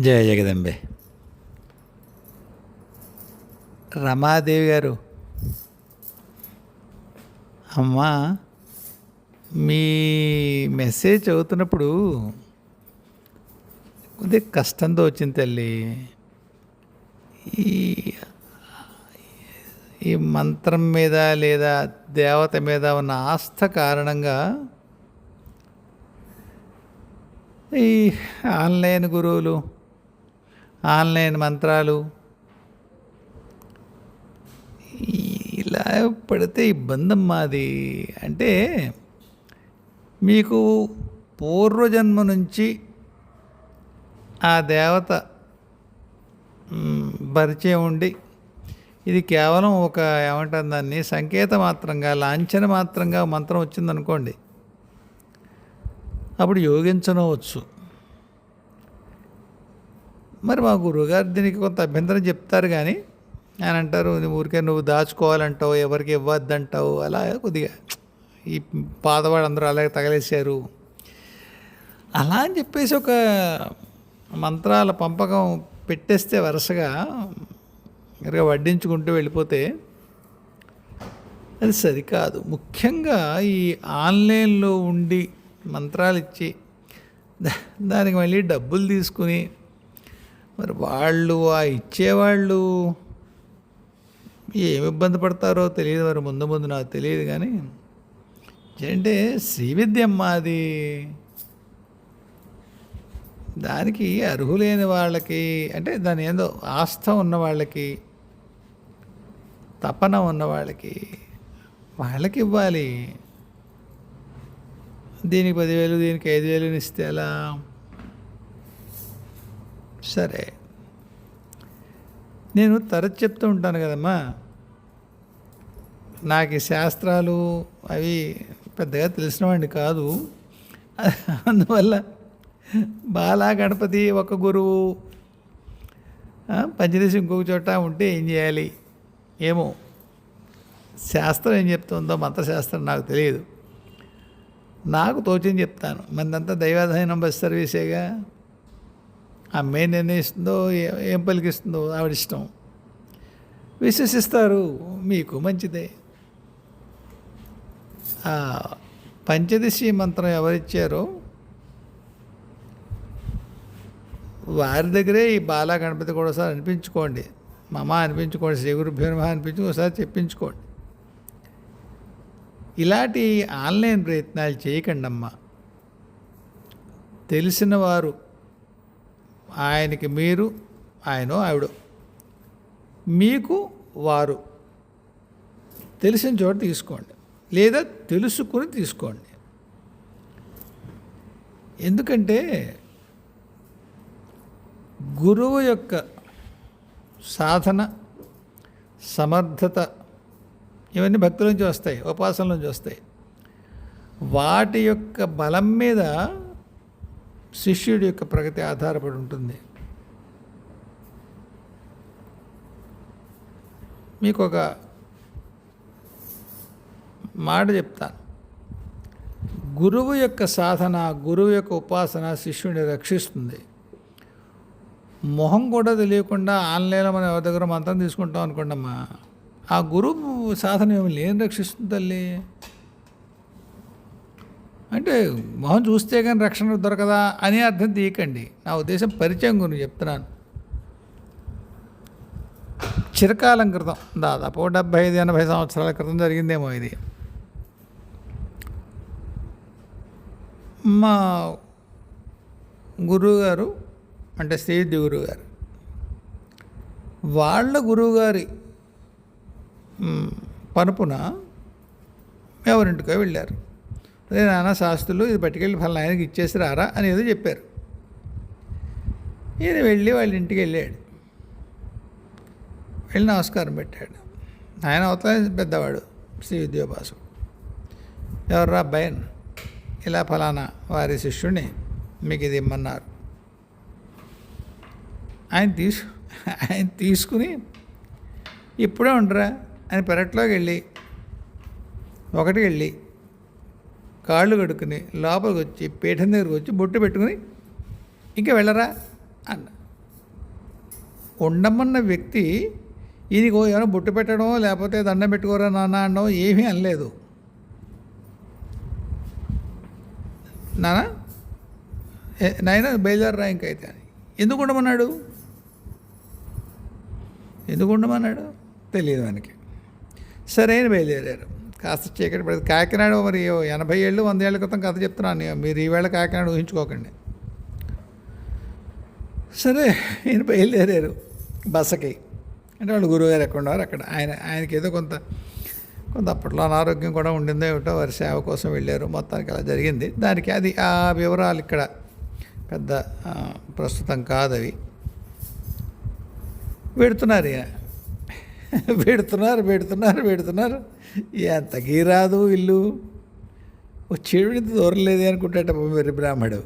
జయ జగదంబే. రమాదేవి గారు, అమ్మా, మీ మెసేజ్ చదువుతున్నప్పుడు కొద్దిగా కష్టంతో వచ్చింది తల్లి. ఈ ఈ మంత్రం మీద లేదా దేవత మీద ఉన్న ఆస్థ కారణంగా ఈ ఆన్లైన్ గురువులు, ఆన్లైన్ మంత్రాలు ఇలా పడితే ఇబ్బంది అమ్మా. అది అంటే మీకు పూర్వజన్మ నుంచి ఆ దేవత పరిచయం ఉండి ఇది కేవలం ఒక ఏమంటారు దాన్ని సంకేత మాత్రంగా, లాంఛన మాత్రంగా మంత్రం వచ్చిందనుకోండి, అప్పుడు యోగించనవచ్చు. మరి మా గురువుగారు దీనికి కొంత అభ్యంతరం చెప్తారు, కానీ ఆయన అంటారు ఊరికే నువ్వు దాచుకోవాలంటావు, ఎవరికి ఇవ్వద్దంటావు. అలా కొద్దిగా ఈ పాతవాడు అందరూ అలాగే తగలేశారు అలా అని చెప్పేసి ఒక మంత్రాల పంపకం పెట్టేస్తే వరుసగా వడ్డించుకుంటూ వెళ్ళిపోతే అది సరికాదు. ముఖ్యంగా ఈ ఆన్లైన్లో ఉండి మంత్రాలు ఇచ్చి దానికి మళ్ళీ డబ్బులు తీసుకుని మరి వాళ్ళు ఆ ఇచ్చేవాళ్ళు ఏమి ఇబ్బంది పడతారో తెలియదు. మరి ముందు ముందు నాకు తెలియదు, కానీ అంటే శ్రీవిద్యమ్మ అది. దానికి అర్హులైన వాళ్ళకి, అంటే దాని ఏదో ఆస్థ ఉన్న వాళ్ళకి, తపన ఉన్న వాళ్ళకి ఇవ్వాలి. దీనికి 10,000 దీనికి 5,000 ఇస్తే ఎలా? సరే, నేను తరచు చెప్తూ ఉంటాను కదమ్మా, నాకు ఈ శాస్త్రాలు అవి పెద్దగా తెలిసినవాడిని కాదు. అందువల్ల బాలా గణపతి ఒక గురువు, పంచదశి ఇంకొక చోట ఉంటే ఏం చేయాలి ఏమో. శాస్త్రం ఏం చెప్తుందో మంత్రశాస్త్రం నాకు తెలియదు. నాకు తోచింది చెప్తాను. మందంతా దైవాధీనం బస్ సర్వీసేగా. అమ్మే నిర్ణయిస్తుందో ఏం పలికిస్తుందో ఆవిడిష్టం. విశ్వసిస్తారు, మీకు మంచిదే. పంచదశి మంత్రం ఎవరిచ్చారో వారి దగ్గరే ఈ బాలా గణపతి కూడా ఒకసారి అనిపించుకోండి. మమ అనిపించుకోండి, శ్రీ గురుభ్యో నమః అనిపించుకో, ఒకసారి చెప్పించుకోండి. ఇలాంటి ఆన్లైన్ ప్రయత్నాలు చేయకండి అమ్మా. తెలిసిన వారు, ఆయనకి మీరు, ఆయనో ఆవిడో, మీకు వారు తెలిసిన చోట తీసుకోండి, లేదా తెలుసుకుని తీసుకోండి. ఎందుకంటే గురువు యొక్క సాధన, సమర్థత ఇవన్నీ భక్తుల నుంచి వస్తాయి, ఉపాసన నుంచి వస్తాయి. వాటి యొక్క బలం మీద శిష్యుడి యొక్క ప్రగతి ఆధారపడి ఉంటుంది. మీకు ఒక మాట చెప్తాను. గురువు యొక్క సాధన, గురువు యొక్క ఉపాసన శిష్యుడిని రక్షిస్తుంది. మొహం కూడా తెలియకుండా ఆన్లైన్లో మనం ఎవరి దగ్గర మంత్రం తీసుకుంటాం అనుకోండమ్మా, ఆ గురువు సాధన ఏమి లేని రక్షిస్తుంది తల్లి. అంటే మొహం చూస్తే కానీ రక్షణ దొరకదా అని అర్థం తీయకండి. నా ఉద్దేశం పరిచయం గురించి చెప్తున్నాను. చిరకాలం క్రితం, దాదాపు 75-80 సంవత్సరాల క్రితం జరిగిందేమో ఇది. మా గురువుగారు, అంటే శ్రీవిద్య గురువుగారు, వాళ్ళ గురువుగారి పనుపున ఎవరింటికో వెళ్ళారు. అదే నాన్న శాస్త్రులు ఇది పట్టుకెళ్ళి ఫలానా ఆయనకి ఇచ్చేసి రారా అని ఏదో చెప్పారు. ఈయన వెళ్ళి వాళ్ళ ఇంటికి వెళ్ళాడు. వెళ్ళి నమస్కారం పెట్టాడు. ఆయన అవతల పెద్దవాడు, శ్రీ విద్యోపాసుడు. ఎవర్రా అబ్బాయి, ఇలా ఫలానా వారి శిష్యుడిని మీకు ఇది ఇమ్మన్నారు. ఆయన తీసుకుని ఇప్పుడే ఉండరా అని పెరట్లోకి వెళ్ళి కాళ్ళు కడుక్కుని లోపలికి వచ్చి పీఠం దగ్గరకు వచ్చి బొట్టు పెట్టుకుని ఇంకా వెళ్ళరా అన్న. ఉండమన్న వ్యక్తి ఈయనకో ఏమైనా బొట్టు పెట్టడం లేకపోతే దండం పెట్టుకోరా నాన్న అనడం ఏమీ అనలేదు. నాన్న నాయన బయలుదేరరా ఇంకైతే అని. ఎందుకు ఉండమన్నాడు తెలియదు మనకి. సరే అని బయలుదేరారు. కాస్త చీకటి పడింది. కాకినాడ మరి 80 ఏళ్ళు 100 ఏళ్ళ క్రితం కథ చెప్తున్నాను, మీరు ఈవేళ కాకినాడ ఊహించుకోకండి. సరే ఈయన బయలుదేరారు బసకి. అంటే వాళ్ళు గురువుగారు ఎక్కడ ఉన్నారు అక్కడ. ఆయనకి ఏదో కొంత అప్పట్లో అనారోగ్యం కూడా ఉండిందో ఏమిటో, వారి సేవ కోసం వెళ్ళారు. మొత్తానికి అలా జరిగింది. దానికి అది ఆ వివరాలు ఇక్కడ పెద్ద ప్రస్తుతం కాదు అవి. పెడుతున్నారు ఎంతకీ రాదు ఇల్లు. చెడునింత దూరం లేదే అనుకుంటాట వెర్రి బ్రాహ్మడు.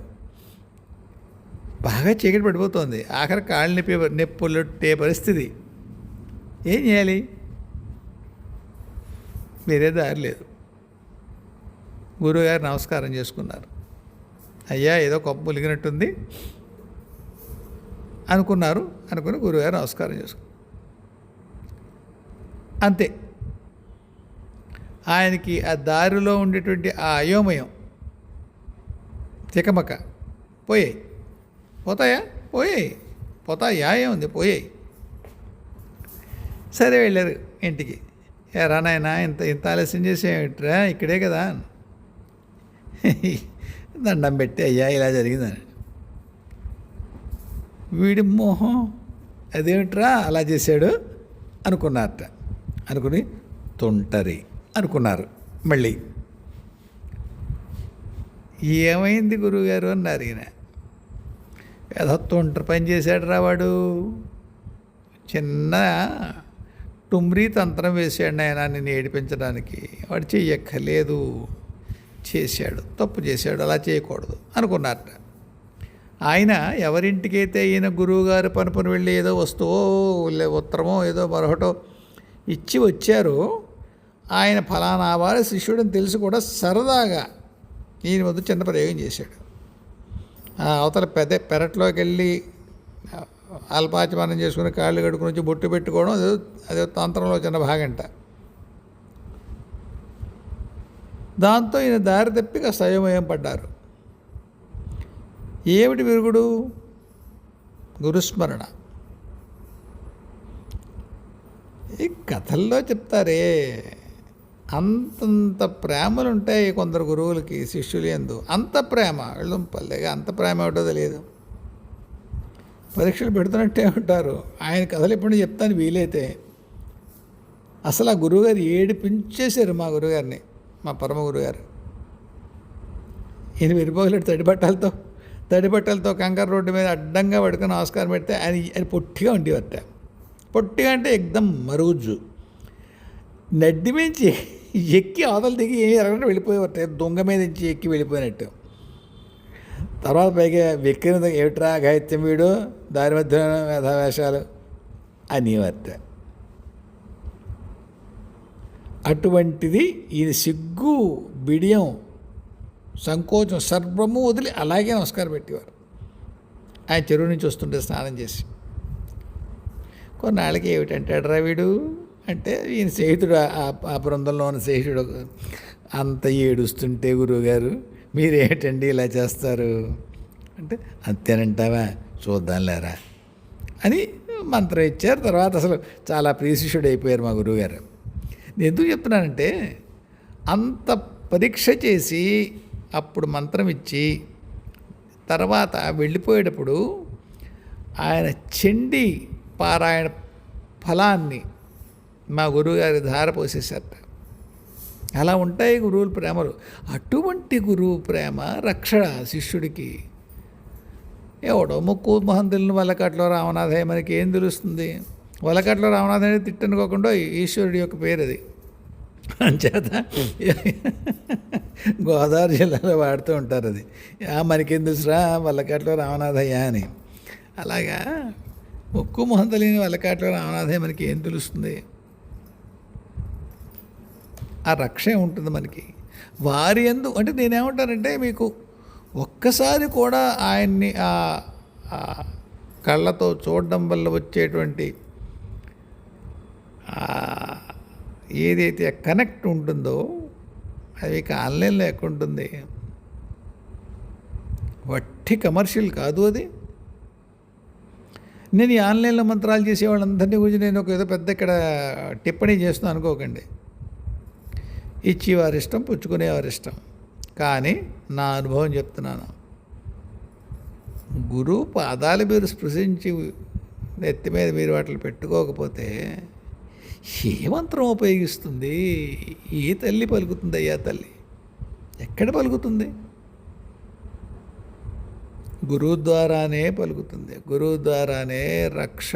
బాగా చీకటి పడిపోతుంది. ఆఖరి కాళ్ళు నొప్పులొట్టే పరిస్థితి. ఏం చేయాలి? వేరే దారి లేదు. గురువుగారు నమస్కారం చేసుకున్నారు. అయ్యా ఏదో కొప్ప ములిగినట్టుంది అనుకుని గురువుగారు నమస్కారం చేసుకున్నారు. అంతే. ఆయనకి ఆ దారిలో ఉండేటువంటి ఆ అయోమయం, తికమక పోతాయా ఏముంది పోయాయి. సరే వెళ్ళారు ఇంటికి. ఎరా నాయనా ఇంత ఆలస్యం చేసేమిట్రా, ఇక్కడే కదా. దండం పెట్టి అయ్యా ఇలా జరిగిందని. వీడి మోహం అదేమిట్రా అలా చేశాడు అనుకున్నారట. అనుకుని తుంటరి అనుకున్నారు. మళ్ళీ ఏమైంది గురువుగారు అన్నారు ఈయన. ఏదో తుంటరి పని చేశాడు రా వాడు, చిన్న టుమ్రీ తంత్రం వేసాడు ఆయన నిన్ను ఏడిపించడానికి. వాడు చెయ్యక్కర్లేదు, చేశాడు, తప్పు చేశాడు, అలా చేయకూడదు అనుకున్నారట. ఆయన ఎవరింటికైతే ఈయన గురువుగారు పనుపని వెళ్ళి ఏదో వస్తువో ఉత్తరమో ఏదో మరొకటో ఇచ్చి వచ్చారో, ఆయన ఫలానా వారి శిష్యుడని తెలిసి కూడా సరదాగా ఈయన వద్ద చిన్న ప్రయోగం చేశాడు. అవతల పెరట్లోకి వెళ్ళి అల్పాచమానం చేసుకుని కాళ్ళు కడుకుని వచ్చి బొట్టు పెట్టుకోవడం అదే తంత్రంలో చిన్న భాగంట. దాంతో ఈయన దారి తప్పి కాస్త అయోమయం పడ్డారు. ఏమిటి విరుగుడు? గురుస్మరణ. ఈ కథల్లో చెప్తారే, అంతంత ప్రేమలు ఉంటాయి కొందరు గురువులకి శిష్యులు యందు. అంత ప్రేమ వెళ్ళంపల్లేగా, అంత ప్రేమ ఏమిటో తెలియదు. పరీక్షలు పెడుతున్నట్టే ఉంటారు. ఆయన కథలు ఎప్పుడు చెప్తాను వీలైతే. అసలు ఆ గురువుగారు ఏడిపించేశారు మా గురువుగారిని, మా పరమ గురువుగారు. ఈయన విరిపోగలేడు తడిబట్టలతో కంకర రోడ్డు మీద అడ్డంగా పడుకుని నమస్కారం పెడితే ఆయన పొట్టిగా ఉండేవట. పొట్టిగా అంటే ఎగ్దం మరుగుజ్జు. నడ్డి మించి ఎక్కి అవతల దిగి ఏమి ఎరగంటే వెళ్ళిపోయేవట, దొంగ మీద నుంచి ఎక్కి వెళ్ళిపోయినట్టు. తర్వాత పైగా వెక్కిన ఏమిట్రా గాయత్యం వీడు, దారి మధ్య వేషాలు అనేవట. అటువంటిది ఈయన సిగ్గు, బిడియం, సంకోచం సర్వము వదిలి అలాగే నమస్కారం పెట్టేవారు. ఆయన చెరువు నుంచి వస్తుంటే స్నానం చేసి. కొన్నాళ్ళకి ఏమిటంటాడు వీడు అంటే, ఈయన స్నేహితుడు, ఆ బృందంలో ఉన్న స్నేహితుడు అంత ఏడుస్తుంటే, గురువుగారు మీరేమిటండి ఇలా చేస్తారు అంటే, అంతేనంటావా, చూద్దాంలేరా అని మంత్రం ఇచ్చారు. తర్వాత అసలు చాలా ప్రియశిష్యుడు అయిపోయారు మా గురువుగారు. నేను ఎందుకు చెప్తున్నానంటే, అంత పరీక్ష చేసి అప్పుడు మంత్రం ఇచ్చి తర్వాత వెళ్ళిపోయేటప్పుడు ఆయన చండీ పారాయణ ఫలాన్ని మా గురువుగారి ధార పోసేశారట. అలా ఉంటాయి గురువుల ప్రేమలు. అటువంటి గురువు ప్రేమ రక్షణ శిష్యుడికి. ఎవడో ముక్కు మొహం తెలియని వల్లకాట్లో రామనాథయ్య మనకి ఏం తెలుస్తుంది? వల్లకాట్లో రామనాథయ్య తిట్టనుకోకుండా ఈశ్వరుడి యొక్క పేరు అది. అంచేత గోదావరి జిల్లాలో వాడుతూ ఉంటారు అది. మనకేం తెలుసురా వల్లకాట్లో రామనాథయ్య అని. అలాగా ముక్కు మొహం తెలియని వల్లకాట్లో రామనాథయ్య మనకి ఏం తెలుస్తుంది? ఆ రక్షే ఉంటుంది మనకి వారి యందు. అంటే నేనేమంటానంటే, మీకు ఒక్కసారి కూడా ఆయన్ని కళ్ళతో చూడడం వల్ల వచ్చేటువంటి ఏదైతే కనెక్ట్ ఉంటుందో అది ఇక ఆన్లైన్లో ఎక్కడ ఉంటుంది. వట్టి కమర్షియల్ కాదు అది. నేను ఈ ఆన్లైన్లో మంత్రాలు చేసేవాళ్ళందరినీ గురించి నేను ఒక ఏదో పెద్ద ఇక్కడ టిప్పణీ చేస్తున్నాను అనుకోకండి. ఇచ్చేవారిష్టం, పుచ్చుకునేవారిష్టం. కానీ నా అనుభవం చెప్తున్నాను. గురువు పాదాలు మీరు స్పృశించి నెత్తి మీద మీరు వాటిని పెట్టుకోకపోతే ఏ మంత్రం ఉపయోగిస్తుంది? ఏ తల్లి పలుకుతుంది? అయ్యా తల్లి ఎక్కడ పలుకుతుంది? గురువు ద్వారానే పలుకుతుంది. గురువు ద్వారానే రక్ష.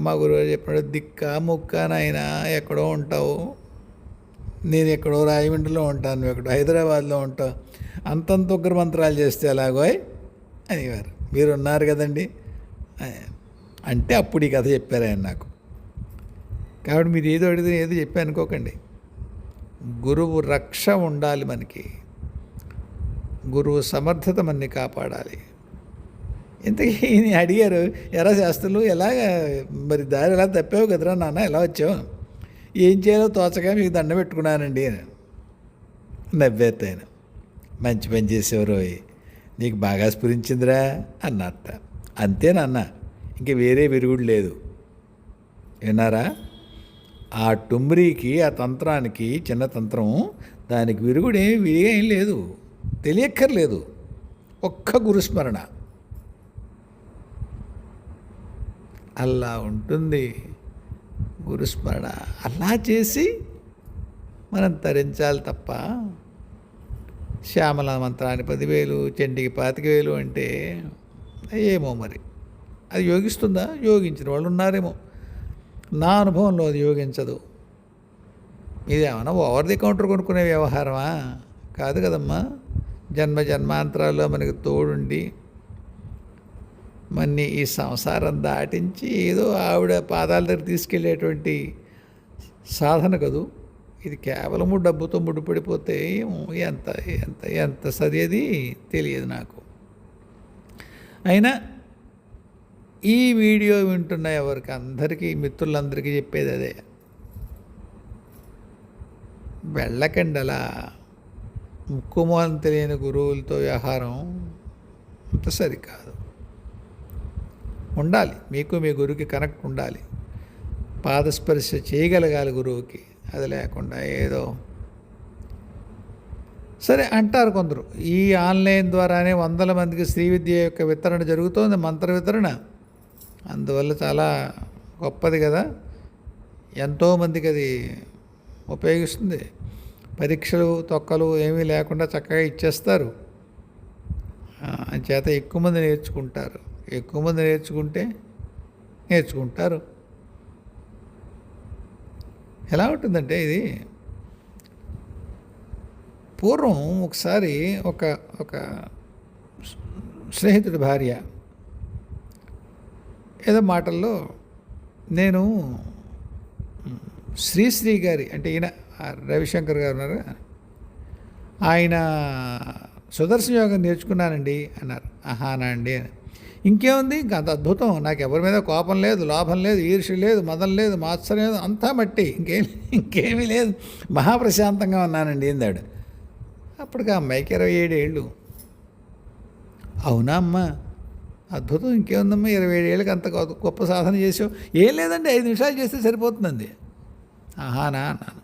మా గురువు చెప్పినాడు, దిక్క ముక్క నాయనా ఎక్కడో ఉంటావు, నేను ఎక్కడో రాజమండ్రిలో ఉంటాను, నువ్వు ఎక్కడో హైదరాబాద్లో ఉంటావు, అంతంత ఉగ్ర మంత్రాలు చేస్తే ఎలాగోయ్ అనేవారు. మీరు ఉన్నారు కదండి అంటే అప్పుడు ఈ కథ చెప్పారు ఆయన నాకు. కాబట్టి మీరు ఏదో అడిగితే ఏదో చెప్పి అనుకోకండి. గురువు రక్ష ఉండాలి మనకి. గురువు సమర్థత మనని కాపాడాలి. ఇంతకీ అడిగారు, ఎరా శాస్త్రులు ఎలాగ మరి దారి ఎలా తప్పావు కదరా నాన్న, ఎలా వచ్చావు? ఏం చేయాలో తోచగా మీకు దండ పెట్టుకున్నానండి అని నవ్వేత ఆయన. మంచి పని చేసేవారు, నీకు బాగా స్ఫురించిందిరా అన్నట్ట. అంతేనన్న, ఇంక వేరే విరుగుడు లేదు. విన్నారా? ఆ టుమ్రీకి, ఆ తంత్రానికి, చిన్న తంత్రం, దానికి విరుగుడు ఏం లేదు, తెలియక్కర్లేదు. ఒక్క గురుస్మరణ అలా ఉంటుంది. గురుస్మరణ అలా చేసి మనం తరించాలి తప్ప శ్యామల మంత్రాన్ని 10,000, చండికి 25,000 అంటే ఏమో మరి అది యోగిస్తుందా? యోగించిన వాళ్ళు ఉన్నారేమో. నా అనుభవంలో అది యోగించదు. ఇదేమన్నా ఓవర్ ది కౌంటర్ కొనుక్కునే వ్యవహారమా? కాదు కదమ్మా. జన్మాంతరాల్లో మనకి తోడుండి మన్ని ఈ సంసారం దాటించి ఏదో ఆవిడ పాదాల దగ్గర తీసుకెళ్ళేటువంటి సాధన కదూ ఇది. కేవలము డబ్బుతో ముడిపడిపోతే ఎంత ఎంత ఎంత సరిది తెలియదు నాకు. అయినా ఈ వీడియో వింటున్న ఎవరికి అందరికీ, మిత్రులందరికీ చెప్పేది అదే, వెళ్ళకండి అలా. ముక్కుమోహం తెలియని గురువులతో వ్యవహారం అంత సరికాదు. ఉండాలి, మీకు మీ గురువుకి కనెక్ట్ ఉండాలి. పాదస్పర్శ చేయగలగాలి గురువుకి. అది లేకుండా ఏదో సరే అంటారు కొందరు. ఈ ఆన్లైన్ ద్వారానే 100 మందికి శ్రీ విద్య యొక్క వితరణ జరుగుతోంది, మంత్ర వితరణ. అందువల్ల చాలా గొప్పది కదా, ఎంతోమందికి అది ఉపయోగిస్తుంది. పరీక్షలు తొక్కలు ఏమీ లేకుండా చక్కగా ఇచ్చేస్తారు. చేత ఎక్కువ మంది నేర్చుకుంటారు. ఎక్కువ మంది నేర్చుకుంటారు. ఎలా ఉంటుందంటే ఇది, పూర్వం ఒకసారి ఒక స్నేహితుడి భార్య ఏదో మాటల్లో, నేను శ్రీశ్రీ గారి అంటే ఈయన రవిశంకర్ గారు ఉన్నారు, ఆయన సుదర్శన యోగం నేర్చుకున్నానండి అన్నారు. ఆహానా అండి అని. ఇంకేముంది, ఇంకా అంత అద్భుతం, నాకు ఎవరి మీద కోపం లేదు, లోభం లేదు, ఈర్ష్య లేదు, మదం లేదు, మాత్సరం లేదు, అంతా మట్టి, ఇంకేమీ లేదు, మహాప్రశాంతంగా ఉన్నానండి అందాడు. అప్పటికి ఆ అమ్మాయికి 27 ఏళ్ళు. అవునా అమ్మ, అద్భుతం, ఇంకేముందమ్మా, 27 ఏళ్ళకి అంత గొప్ప సాధన చేసావు. ఏం లేదండి, 5 నిమిషాలు చేస్తే సరిపోతుందండి. ఆహానా అన్నాను.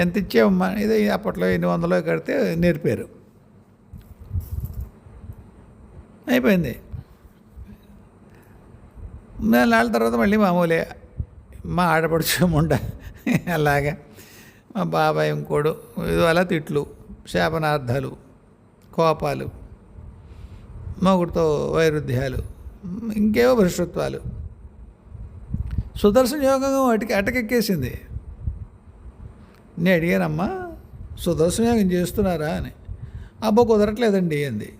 ఎంత ఇచ్చావమ్మా? ఇదే అప్పట్లో 800 కడితే నేర్పారు. అయిపోయింది. 4 నాళ్ళ తర్వాత మళ్ళీ మామూలే. మా ఆడపడుచు ముండ అలాగా, మా బాబాయ్ ఇంకోడు, ఇది అలా తిట్లు, శాపనార్థాలు, కోపాలు, మొగుడితో వైరుధ్యాలు, ఇంకేవో భ్రష్టత్వాలు. సుదర్శన యోగం అటకెక్కేసింది. నేను అడిగానమ్మా, సుదర్శన యోగం చేస్తున్నారా అని. అబ్బో కుదరట్లేదండి అంది.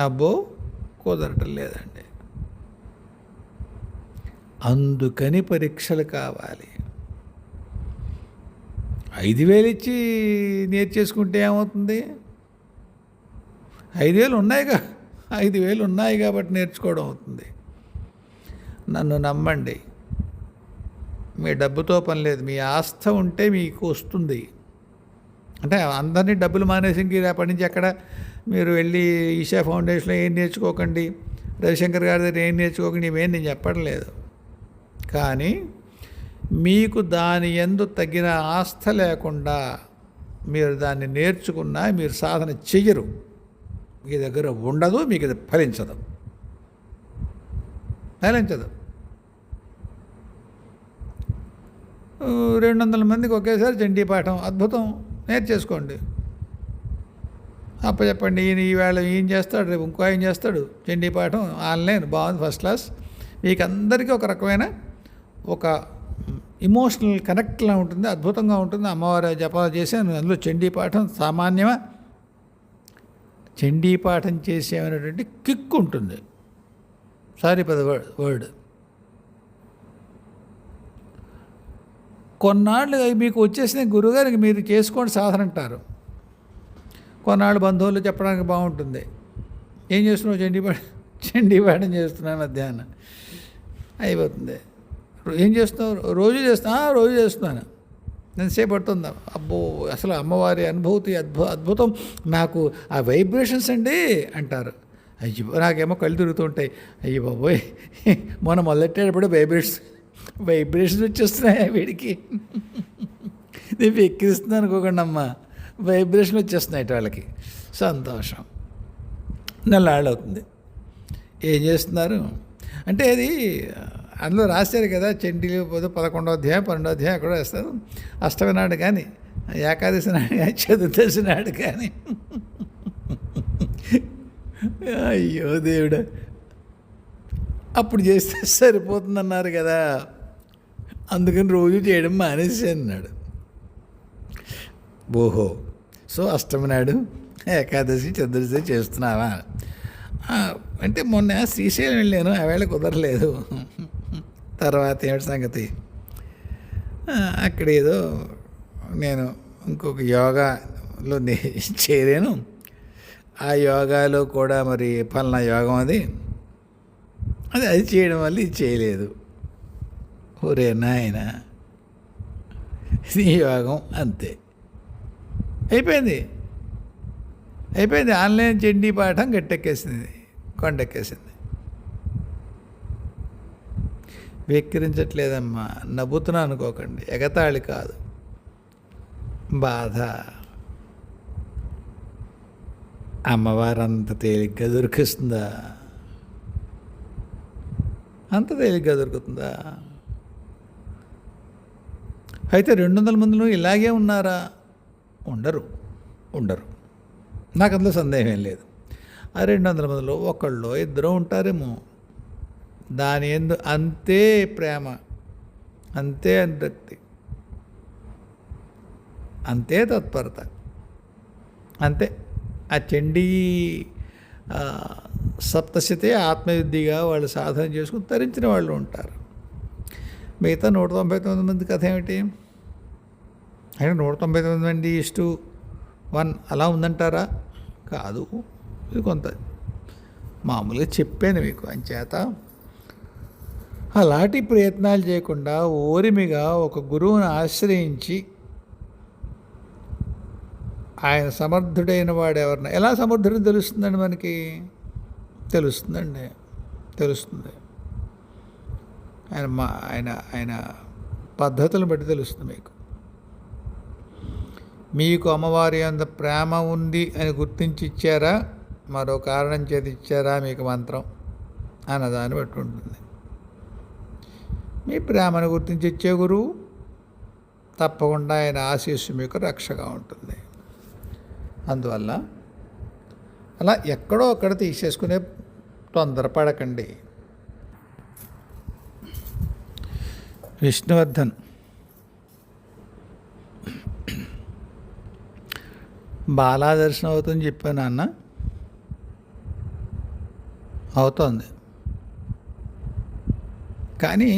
అబ్బో కుదరటం లేదండి. అందుకని పరీక్షలు కావాలి. 5,000 ఇచ్చి నేర్చేసుకుంటే ఏమవుతుంది? 5,000 ఉన్నాయిగా, 5,000 ఉన్నాయి కాబట్టి నేర్చుకోవడం అవుతుంది. నన్ను నమ్మండి, మీ డబ్బుతో పని లేదు. మీ ఆస్థ ఉంటే మీకు వస్తుంది. అంటే అందరినీ డబ్బులు మానేసి ఇంక రేపటి నుంచి ఎక్కడ మీరు వెళ్ళి ఈషా ఫౌండేషన్లో ఏం నేర్చుకోకండి, రవిశంకర్ గారి దగ్గర ఏం నేర్చుకోకండి, ఇవేం నేను చెప్పడం లేదు. కానీ మీకు దాని యందు తగిన ఆస్థ లేకుండా మీరు దాన్ని నేర్చుకున్నా మీరు సాధన చెయ్యరు, మీ దగ్గర ఉండదు, మీకు ఇది ఫలించదు. 200 మందికి ఒకేసారి చండీ పాఠం అద్భుతం, నేర్చేసుకోండి. అప్పచెప్పండి, ఈవేళ ఏం చేస్తాడు, రేపు ఇంకో ఏం చేస్తాడు, చండీ పాఠం ఆన్లైన్ బాగుంది, ఫస్ట్ క్లాస్. మీకు అందరికీ ఒక రకమైన ఒక ఇమోషనల్ కనెక్ట్లా ఉంటుంది, అద్భుతంగా ఉంటుంది. అమ్మవారి జపాలు చేశాను, అందులో చండీ పాఠం సామాన్యమా, చండీ పాఠం చేసేమనేటువంటి కిక్ ఉంటుంది. Sorry for the word. కొన్నాళ్ళు మీకు వచ్చేసిన గురువుగారికి మీరు చేసుకోండి సాధన అంటారు. కొన్నాళ్ళు బంధువులు చెప్పడానికి బాగుంటుంది, ఏం చేస్తున్నావు, చండీ పాఠం చేస్తున్నాను మధ్యాహ్నం అయిపోతుంది. ఏం చేస్తున్నావు, రోజు చేస్తున్నాను. ఎంతసేపు పడుతుందా, అబ్బో అసలు అమ్మవారి అనుభూతి అద్భుతం, నాకు ఆ వైబ్రేషన్స్ అండి అంటారు. అయ్యో నాకేమో కళ్ళు తిరుగుతుంటాయి, అయ్యో బాబోయ్ మొన్న మొదలెట్టేటప్పుడు వైబ్రేషన్స్ వచ్చేస్తున్నాయి వీడికి, నేను ఎక్కిస్తున్నాను అనుకోకండి అమ్మ, వైబ్రేషన్ వచ్చేస్తున్నాయి వాళ్ళకి. సంతోషం, నెలలాళ్ళు అవుతుంది. ఏం చేస్తున్నారు అంటే అది అందులో రాశారు కదా, చండీలు 11వ అధ్యాయం 12వ అధ్యాయం అక్కడ వేస్తారు. అష్టమి నాడు కానీ, ఏకాదశి నాడు కానీ, చతుర్దశి నాడు కానీ. అయ్యో దేవుడా, అప్పుడు చేస్తే సరిపోతుందన్నారు కదా, అందుకని రోజు చేయడం మానేసి అన్నాడు. ఓహో, సో అష్టమి నాడు ఏకాదశి చతుర్దశి చేస్తున్నావా అంటే, మొన్న శ్రీశైలం వెళ్ళాను, ఆ వేళ కుదరలేదు. తర్వాత ఏమిటి సంగతి, అక్కడ ఏదో నేను ఇంకొక యోగాలో చేరాను, ఆ యోగాలో కూడా మరి పలానా యోగం అది చేయడం వల్ల ఇది చేయలేదు. ఒరే నాయన, ఈ యోగం అంతే అయిపోయింది. ఆన్లైన్ చండీ పాఠం గట్టెక్కేసింది, కొండెక్కేసింది. వెక్కిరించట్లేదమ్మా, నవ్వుతున్నా అనుకోకండి, ఎగతాళి కాదు, బాధ. అమ్మవారు అంత తేలిగ్గా దొరికిస్తుందా? అంత తేలిగ్గా దొరుకుతుందా? అయితే 200 మందిలో ఇలాగే ఉన్నారా? ఉండరు. నాకు అందులో సందేహం ఏం లేదు. ఆ 200 మందిలో ఒకళ్ళో ఇద్దరు ఉంటారేమో. దాని ఎందు అంతే ప్రేమ, అంతే అనురక్తి, అంతే తత్పరత, అంతే ఆ చండీ సప్తశతే ఆత్మవిద్యగా వాళ్ళు సాధన చేసుకుని తరించిన వాళ్ళు ఉంటారు. మిగతా 199 మంది కథ ఏమిటి అంటే 199 మంది 1 అలా ఉందంటారా? కాదు, ఇది కొంత మామూలుగా చెప్పాను మీకు. అంచేత అలాంటి ప్రయత్నాలు చేయకుండా ఓరిమిగా ఒక గురువుని ఆశ్రయించి, ఆయన సమర్థుడైన వాడు ఎవరిన ఎలా సమర్థుడని తెలుస్తుందండి మనకి, తెలుస్తుంది. ఆయన పద్ధతులను బట్టి తెలుస్తుంది. మీకు అమ్మవారి అంత ప్రేమ ఉంది అని గుర్తించి ఇచ్చారా, మరో కారణం చేతి ఇచ్చారా మీకు మంత్రం అన్నదాన్ని బట్టి ఉంటుంది. మీ ప్రేమను గుర్తించి ఇచ్చే గురువు తప్పకుండా ఆయన ఆశీస్సు మీకు రక్షగా ఉంటుంది. అందువల్ల అలా ఎక్కడో అక్కడ తీసేసుకునే తొందరపడకండి. విష్ణువర్ధన్ బాలా దర్శనం అవుతుందని చెప్పాను అన్న, అవుతోంది. కానీ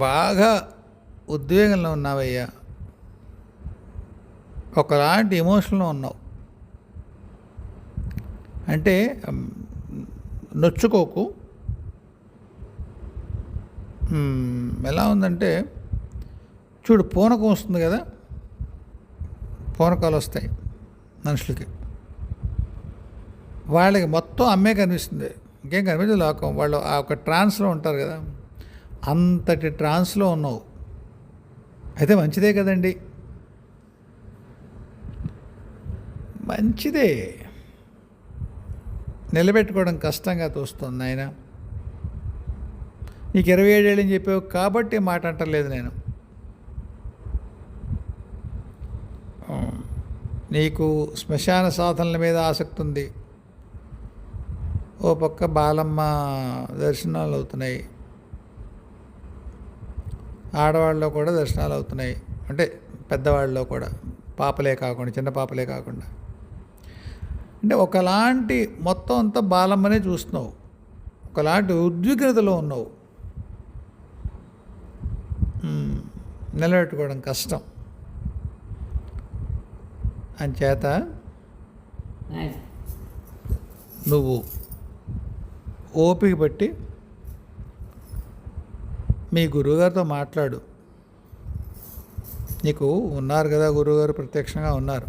బాగా ఉద్వేగంలో ఉన్నావయ్యా, ఒకలాంటి ఎమోషన్లో ఉన్నావు. అంటే నొచ్చుకోకు. ఎలా ఉందంటే చూడు, పూనకం వస్తుంది కదా, పూనకాలు వస్తాయి మనుషులకి. వాళ్ళకి మొత్తం అమ్మే కనిపిస్తుంది, ఇంకేం కనిపించదు లోకం. వాళ్ళు ఆ ఒక ట్రాన్స్లో ఉంటారు కదా, అంతటి ట్రాన్స్లో ఉన్నావు. అయితే మంచిదే కదండి, మంచిదే. నిలబెట్టుకోవడం కష్టంగా తోస్తుంది ఆయన. నీకు 27 ఏళ్ళని చెప్పావు కాబట్టి మాట అంటలేదు నేను. నీకు శ్మశాన సాధనల మీద ఆసక్తి ఉంది. ఓ పక్క బాలమ్మ దర్శనాలు అవుతున్నాయి, ఆడవాళ్ళలో కూడా దర్శనాలు అవుతున్నాయి. అంటే పెద్దవాళ్ళలో కూడా, పాపలే కాకుండా, చిన్న పాపలే కాకుండా. అంటే ఒకలాంటి మొత్తం అంతా బాలమ్మనే చూస్తున్నావు, ఒకలాంటి ఉద్విగ్నతలో ఉన్నావు. నిలబెట్టుకోవడం కష్టం. అంచేత నువ్వు ఓపిక పట్టి మీ గురువుగారితో మాట్లాడు. నీకు ఉన్నారు కదా గురువుగారు, ప్రత్యక్షంగా ఉన్నారు,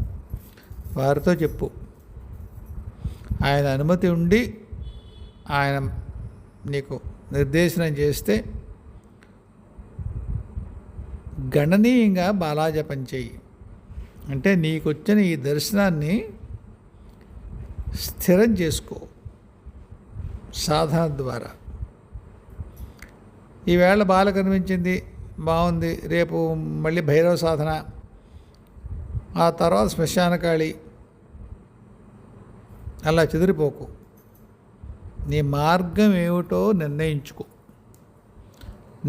వారితో చెప్పు. ఆయన అనుమతి ఉండి ఆయన నీకు నిర్దేశనం చేస్తే గణనీయంగా బాలాజపం చెయ్యి. అంటే నీకు వచ్చిన ఈ దర్శనాన్ని స్థిరం చేసుకో సాధన ద్వారా. ఈవేళ బాల కనిపించింది, బాగుంది, రేపు మళ్ళీ భైరవ సాధన, ఆ తర్వాత శ్మశానకాళి, అలా చెదిరిపోకు. నీ మార్గం ఏమిటో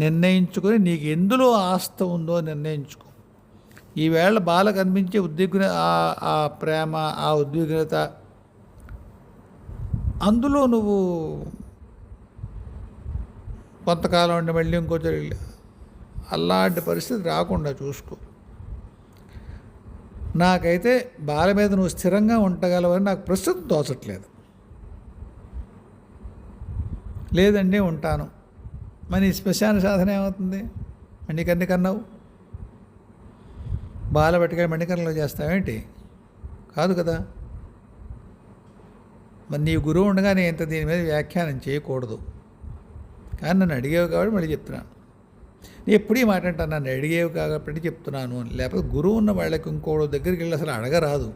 నిర్ణయించుకొని నీకు ఎందులో ఆస్థ ఉందో నిర్ణయించుకో. ఈవేళ బాల కనిపించే ఆ ప్రేమ, ఆ ఉద్విగ్నత, అందులో నువ్వు కొంతకాలం ఉండి మళ్ళీ ఇంకొంచెం అలాంటి పరిస్థితి రాకుండా చూసుకో. నాకైతే బాల మీద నువ్వు స్థిరంగా ఉండగలవని నాకు ప్రస్తుతం తోచట్లేదు. లేదండి ఉంటాను, మరి శ్మశాన సాధన ఏమవుతుంది? మణికర్ణికన్నావు, బాల పట్టుకెళ్ళి మణికర్ణలో చేస్తావేంటి? కాదు కదా. మరి నీ గురువు ఉండగా నేను ఇంత దీని మీద వ్యాఖ్యానం చేయకూడదు. కానీ నన్ను అడిగేవి కాబట్టి మళ్ళీ చెప్తున్నాను. నేను ఎప్పుడు ఈ మాట అంటాను, నన్ను అడిగేవి కాబట్టి చెప్తున్నాను అని. లేకపోతే గురువు ఉన్న వాళ్ళకి ఇంకోడు దగ్గరికి వెళ్ళి అసలు అడగరాదు.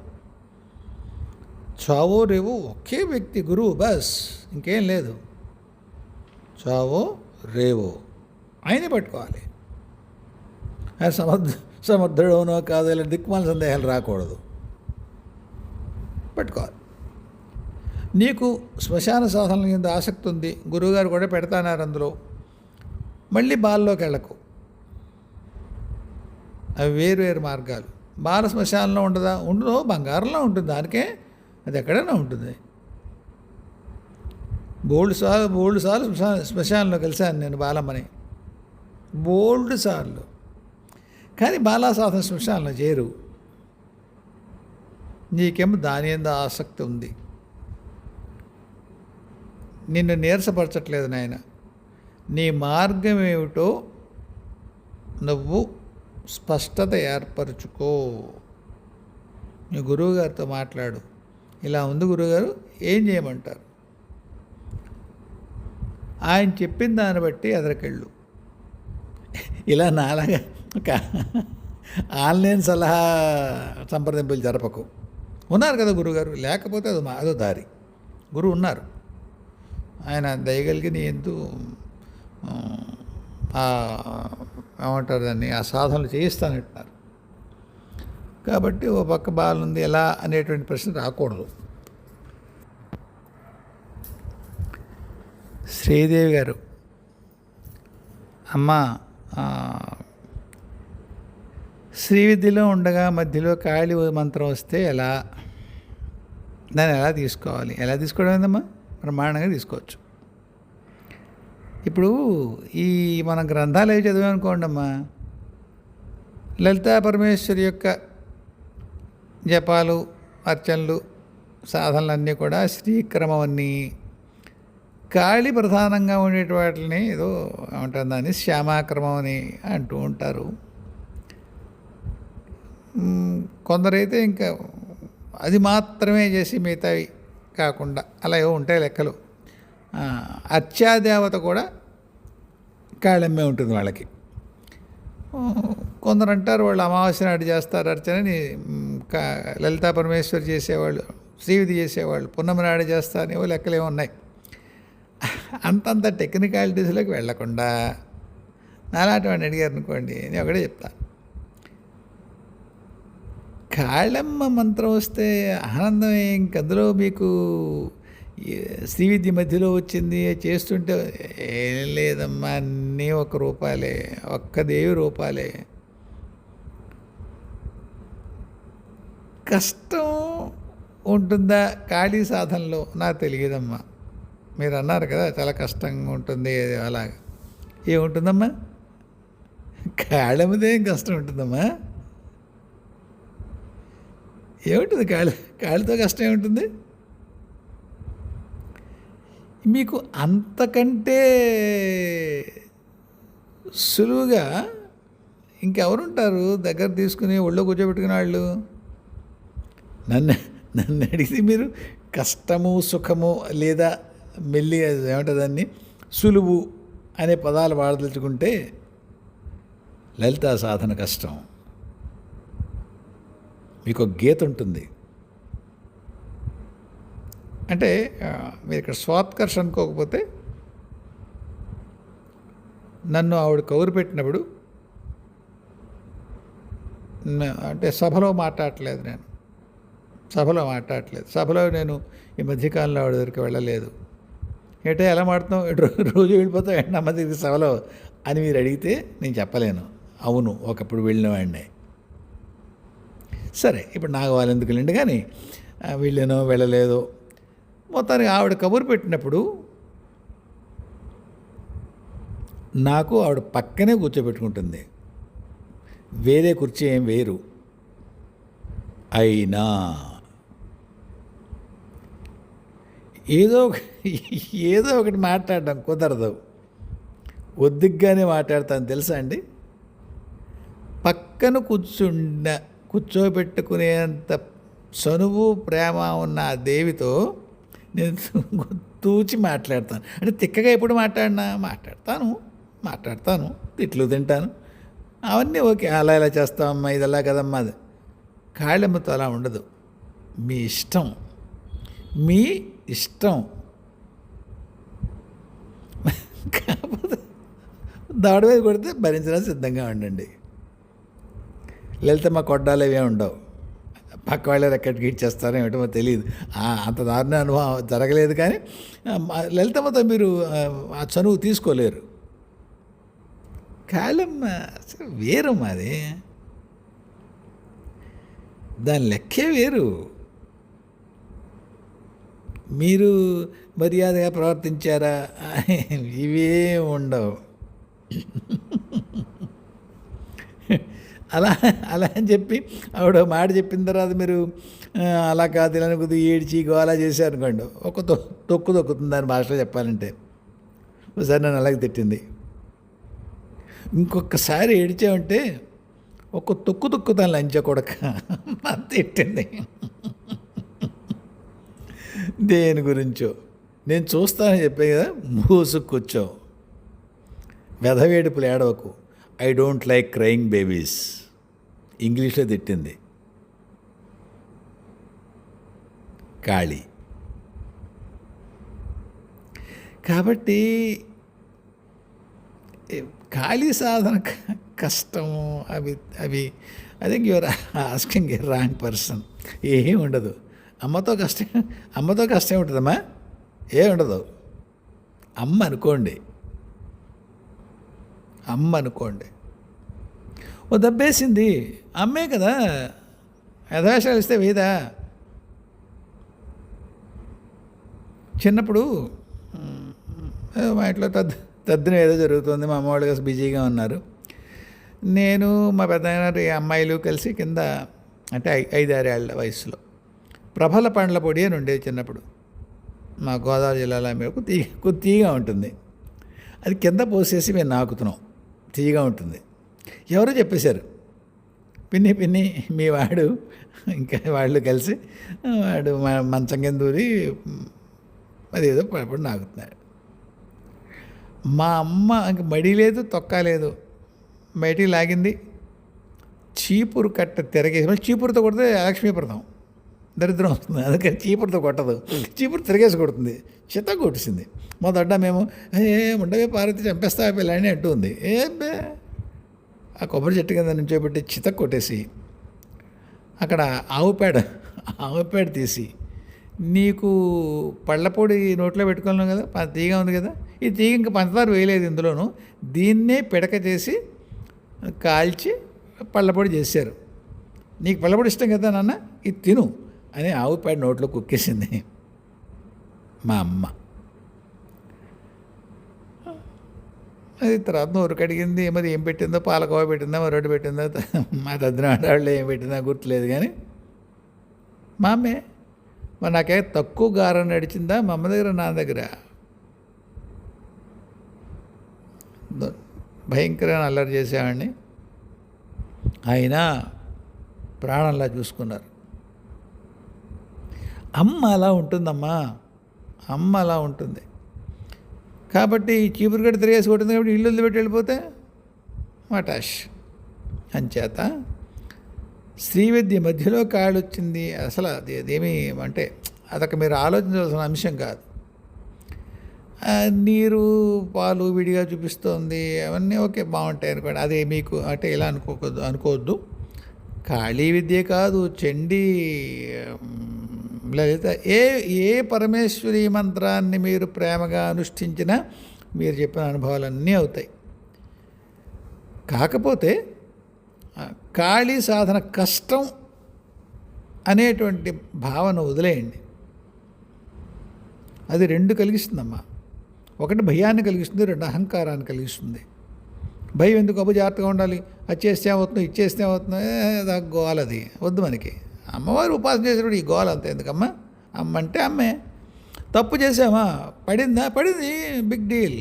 చావో రేవో ఒకే వ్యక్తి గురువు, బస్, ఇంకేం లేదు. చావో రేవో ఆయనే పట్టుకోవాలి. ఆయన సమర్థుడవునో కాదో ఇలా దిక్కుమాల సందేహాలు రాకూడదు, పట్టుకోవాలి. నీకు శ్మశాన సాధనల కింద ఆసక్తి ఉంది, గురువుగారు కూడా పెడతాన్నారు అందులో, మళ్ళీ బాల్లోకి వెళ్ళకు. అవి వేరు మార్గాలు. బాల శ్మశానంలో ఉండదా? ఉండదు, బంగారంలో ఉంటుంది, దానికే అది ఎక్కడైనా ఉంటుంది. బోల్డ్ సార్లు శ్మశానంలో కలిశాను నేను బాలమ్మని, బోల్డ్ సార్లు. కానీ బాలా సాధన శ్మశానంలో చేరు. నీకేమో దాని మీద ఆసక్తి ఉంది. నిన్ను నీరసపరచట్లేదు నాయన. నీ మార్గం ఏమిటో నువ్వు స్పష్టత ఏర్పరచుకో. నీ గురువుగారితో మాట్లాడు, ఇలా ఉంది గురువుగారు, ఏం చేయమంటారు? ఆయన చెప్పిన దాన్ని బట్టి ఎదరికెళ్ళు. ఇలా నాలాగా ఆన్లైన్ సలహా సంప్రదింపులు జరపకు. ఉన్నారు కదా గురువుగారు, లేకపోతే అదో దారి. గురువు ఉన్నారు, ఆయన దయగలిగి నీ ఎందు ఏమంటారు దాన్ని, ఆ సాధనలు చేయిస్తానంటున్నారు. కాబట్టి ఓ పక్క బాగుంది ఎలా అనేటువంటి ప్రశ్న రాకూడదు. శ్రీదేవి గారు, అమ్మ శ్రీవిద్యలో ఉండగా మధ్యలో కాళీ మంత్రం వస్తే దాన్ని ఎలా తీసుకోవాలి? ఎలా తీసుకోవడం ఏందమ్మా? ప్రమాణంగా తీసుకోవచ్చు. ఇప్పుడు ఈ మనం గ్రంథాలు ఏవి చదివామనుకోండి అమ్మా, లలితా పరమేశ్వరి యొక్క జపాలు, అర్చనలు, సాధనలన్నీ కూడా శ్రీక్రమవన్నీ, కాళి ప్రధానంగా ఉండేటి వాటిని ఏదో ఏమంటారు దాన్ని శ్యామాక్రమం అని అంటూ ఉంటారు. కొందరైతే ఇంకా అది మాత్రమే చేసి మిగతావి కాకుండా అలా ఏవో ఉంటాయి లెక్కలు. అర్చాదేవత కూడా కాళమ్మే ఉంటుంది వాళ్ళకి. కొందరు అంటారు వాళ్ళు అమావాస్య నాడు చేస్తారు అర్చనని, లలితా పరమేశ్వరి చేసేవాళ్ళు, శ్రీవిధి చేసేవాళ్ళు పున్నమి నాడు చేస్తారనేవో లెక్కలేమో ఉన్నాయి. అంతంత టెక్నికాలిటీస్లోకి వెళ్లకుండా నాలాంటి వాడిని అడిగారు అనుకోండి, నేను ఒకటే చెప్తాను, కాళమ్మ మంత్రం వస్తే ఆనందమే. ఇంకందులో మీకు శ్రీవిద్య మధ్యలో వచ్చింది చేస్తుంటే ఏం లేదమ్మా, అన్నీ ఒక రూపాలే, ఒక్క దేవి రూపాలే. కష్టం ఉంటుందా కాళీ సాధనలో నాకు తెలియదమ్మా. మీరు అన్నారు కదా చాలా కష్టంగా ఉంటుంది, అలాగా ఏముంటుందమ్మా? కాళమ్మదేం కష్టం ఉంటుందమ్మా? ఏముంటుంది కాళితో కష్టం ఏముంటుంది? మీకు అంతకంటే సులువుగా ఇంకెవరుంటారు దగ్గర తీసుకుని ఒళ్ళో కూర్చోబెట్టుకునే వాళ్ళు? నన్ను అడిగితే మీరు కష్టము సుఖము లేదా మెల్లి ఏమంటారు దాన్ని సులువు అనే పదాలు వాడదలుచుకుంటే లలితా సాధన కష్టం. మీకు ఒక గీత ఉంటుంది అంటే మీరు ఇక్కడ స్వాత్కర్ష అనుకోకపోతే, నన్ను ఆవిడ కౌరు పెట్టినప్పుడు అంటే సభలో మాట్లాడట్లేదు, సభలో నేను ఈ మధ్యకాలంలో ఆవిడ దగ్గరికి వెళ్ళలేదు. ఏంటో ఎలా మాడుతున్నావు, రోజు వెళ్ళిపోతావు ఏంటి అమ్మ దగ్గరికి సభలో అని మీరు అడిగితే నేను చెప్పలేను. అవును, ఒకప్పుడు వెళ్ళిన వాడినే. సరే, ఇప్పుడు నాకు వాళ్ళు ఎందుకు వెళ్ళండి, కానీ వెళ్ళానో వెళ్ళలేదో మొత్తానికి ఆవిడ కబురు పెట్టినప్పుడు నాకు ఆవిడ పక్కనే కూర్చోబెట్టుకుంటుంది, వేరే కుర్చీ ఏం వేరు. అయినా ఏదో ఒకటి మాట్లాడడం కుదరదు, ఒద్దిగ్గానే మాట్లాడతాను తెలుసా అండి. పక్కన కూర్చోబెట్టుకునేంత చనువు ప్రేమ ఉన్న ఆ దేవితో నేను తూచి మాట్లాడతాను. అంటే తిక్కగా ఎప్పుడు మాట్లాడతాను, తిట్లు తింటాను, అవన్నీ ఓకే, అలా ఇలా చేస్తామమ్మా, ఇది అలా కదమ్మా. అది కాళమ్మతో అలా ఉండదు. మీ ఇష్టం కాకపోతే దాడి మీద కొడితే భరించడానికి సిద్ధంగా ఉండండి. లలితమ్మ కొడ్డాలు ఏమీ ఉండవు, పక్క వాళ్ళే ఎక్కడికి ఇచ్చేస్తారో ఏమిటో తెలియదు. అంత దారుణ అనుభవం జరగలేదు, కానీ లలితమ్మతో మీరు ఆ చనువు తీసుకోలేరు. కాళమ్మ వేరు, మాది దాని లెక్కే వేరు. మీరు మర్యాదగా ప్రవర్తించారా, ఇవే ఉండవు. అలా అని చెప్పి ఆవిడ మాట చెప్పిన తర్వాత మీరు అలా కాదు ఇలా కొద్దిగా ఏడ్చి గోలా చేశారనుకోండి, ఒక తొక్కుతుంది దాని భాషలో చెప్పాలంటే. ఒకసారి నన్ను అలాగే తిట్టింది. ఇంకొకసారి ఏడ్చామంటే ఒక తొక్కుతాను లంచ కొడక తిట్టింది. దేని గురించో నేను చూస్తానని చెప్పే కదా, మూసుకు కూర్చో, వెధవేడుపులు ఏడవకు, I don't like crying babies, ఇంగ్లీష్లో తిట్టింది కాళీ. కాబట్టి కాళీ సాధన కష్టము, అవి I think your asking A wrong person. ఏమీ ఉండదు. అమ్మతో కష్టం ఉంటుందమ్మా, ఏ ఉండదు. అమ్మ అనుకోండి, ఓ దెబ్బేసింది అమ్మే కదా, యథాశాలు ఇస్తే వేదా. చిన్నప్పుడు మా ఇంట్లో తద్దిన ఏదో జరుగుతుంది, మా అమ్మ వాళ్ళు కాస్త బిజీగా ఉన్నారు. నేను మా పెద్దనాన్న అమ్మాయిలు కలిసి కింద, అంటే 5-6 ఏళ్ల వయసులో ప్రభల పండ్ల పొడి అని ఉండేది చిన్నప్పుడు. మా గోదావరి జిల్లాలో కొద్ది తీయగా ఉంటుంది. అది కింద పోసేసి మేము నాకుతున్నాం, తీయగా ఉంటుంది. ఎవరో చెప్పేశారు, పిన్ని పిన్ని మీ వాడు ఇంకా వాళ్ళు కలిసి వాడు మంచం కింద దూరి అదేదో పడిపడి నాకుతున్నాడు. మా అమ్మ ఇంక మడి లేదు, తొక్క లేదు, బయటికి లాగింది, చీపురు కట్ట తిరగేసి, మళ్ళీ చీపురుతో కొడితే లక్ష్మీప్రదం దరిద్రం వస్తుంది, అందుకని చీపురుతో కొట్టదు, చీపురు తిరగేసి కొడుతుంది. చిత్త కొట్టేసింది. మా దొడ్డ మేము ఉండవే పార్వతి చంపేస్తా పిల్లని అంటూ ఉంది. బే ఆ కొబ్బరి చెట్టు కింద నుంచోబెట్టి చిత్త కొట్టేసి అక్కడ ఆవు పేడ తీసి, నీకు పళ్ళపొడి నోట్లో పెట్టుకున్నాం కదా, తీగ ఉంది కదా, ఈ తీగ ఇంకా పంచదార వేయలేదు ఇందులోనూ, దీన్నే పిడక చేసి కాల్చి పళ్ళపొడి చేశారు. నీకు పళ్ళపొడి ఇష్టం కదా నాన్న, ఇది తిను అని ఆవు పేడ నోట్లో కుక్కేసింది మా అమ్మ. అది తర్వాత నోరు కడిగింది, మరి ఏం పెట్టిందో, పాలకోవ పెట్టిందో, మరొకటి పెట్టిందో, మా తద్దిన ఆడవాళ్ళు ఏం పెట్టిందో గుర్తులేదు. కానీ మా అమ్మే మరి నాకే తక్కువ గారం నడిచిందా మా అమ్మ దగ్గర, నా దగ్గర భయంకరమైన అల్లరి చేసేవాడిని. అయినా ప్రాణంలా చూసుకున్నారు. అమ్మ అలా ఉంటుందమ్మా, అమ్మ అలా ఉంటుంది. కాబట్టి ఈ చీపురు గడ్డ తిరిగేసి కొట్టింది కాబట్టి ఇల్లు వదిలిపెట్టి వెళ్ళిపోతే మటాష్. అంచేత శ్రీవిద్య మధ్యలో కాళ్ళు వచ్చింది, అసలు అదేమీ అంటే అదొక మీరు ఆలోచించాల్సిన అంశం కాదు. నీరు పాలు విడిగా చూపిస్తోంది, అవన్నీ ఓకే బాగుంటాయి అనుకోండి, అదే మీకు అంటే ఇలా అనుకోవద్దు. కాళీ విద్య కాదు, చండీ, లలిత, ఏ పరమేశ్వరి మంత్రాన్ని మీరు ప్రేమగా అనుష్ఠించినా మీరు చెప్పిన అనుభవాలన్నీ అవుతాయి. కాకపోతే కాళీ సాధన కష్టం అనేటువంటి భావన వదిలేయండి. అది రెండు కలిగిస్తుందమ్మా. ఒకటి భయాన్ని కలిగిస్తుంది, రెండు అహంకారాన్ని కలిగిస్తుంది. భయం ఎందుకు, అబ్బు జాగ్రత్తగా ఉండాలి, అది చేస్తే అవుతుందో, ఇది చేస్తే అవుతుందో, గోలది వద్దు మనకి. అమ్మవారు ఉపాసన చేసేటప్పుడు ఈ గోల అంత ఎందుకమ్మా. అమ్మ అంటే అమ్మే. తప్పు చేసామా, పడింది, బిగ్ డీల్,